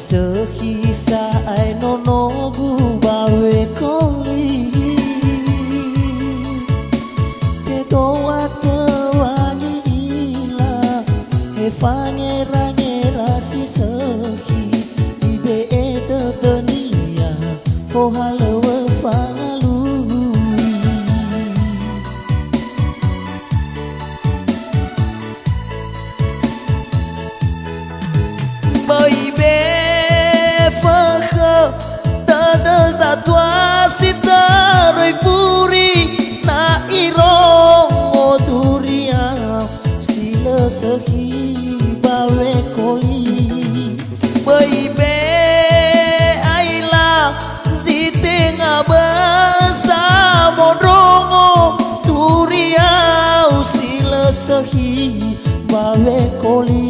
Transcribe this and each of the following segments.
sơ khi xa ai nó gu ba về con đi te to ate wangi ila e fanye ra si sơ khi ibe te tenia fo halawa fangalui bởi bé phơ khơ tơ tơ ra toa si tơ rồi puri na irong o turia si lơ sơ khi ba ve coli bởi bé ai là gì tên à bơ sa một rong o turia si lơ sơ khi ba ve coli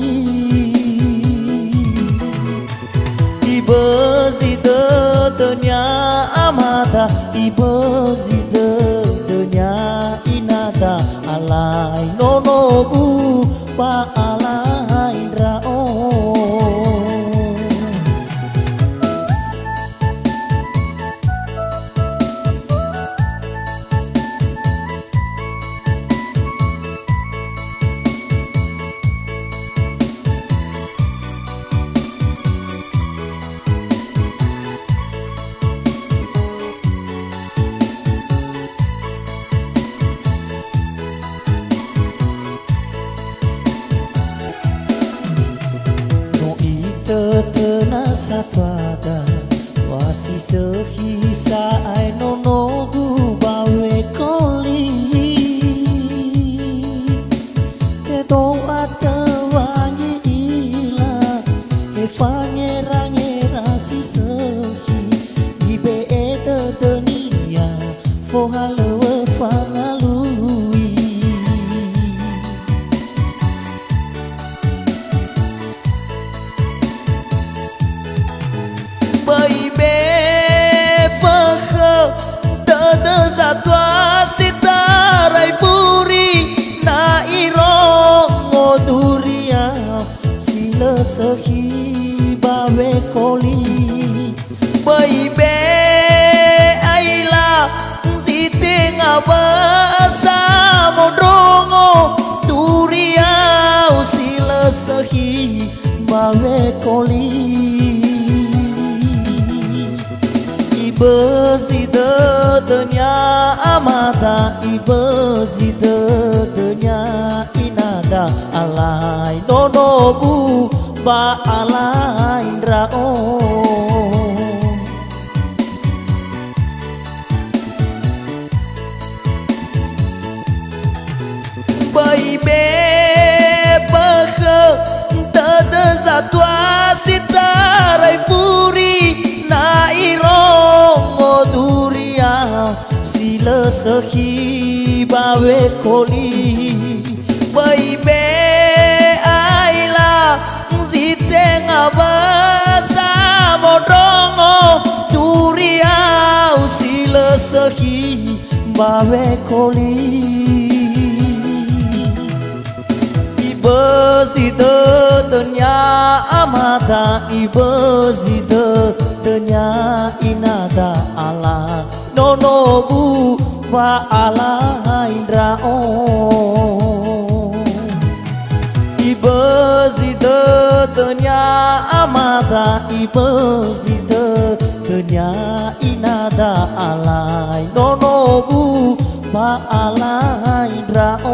Ibezidetnya amata ibezidetnya inata alai nonogu pa alai rao Tena sapada wasi sehi sa ai nonogu bawe koli te to ate wangi ila e fanye ra si sehi ibe te tenia fo halawa fangalui bởi bé phơ khơ tơ tơ ra toa si ta rai puri na irong o turia si lơ sơ khi ba ve coli bởi bé ai là gì tên à bơ sa một rong o turia si lơ sơ khi ba ve coli Ibezidetnya amata ibezidetnya inada alai nonogu ba alai rao bởi bé bơ khơ tơ tơ ra toa si ta rai puri na irong o turia si lơ sơ khi ba ve coli bởi bé ai là gì tên à bơ sa một rong o turia si lơ sơ khi ba ve coli Ibezidetnya amata ibezidetnya inada ala nonogu pa ala indrao Ibezidetnya amata ibezidetnya inada ala nonogu pa ala indrao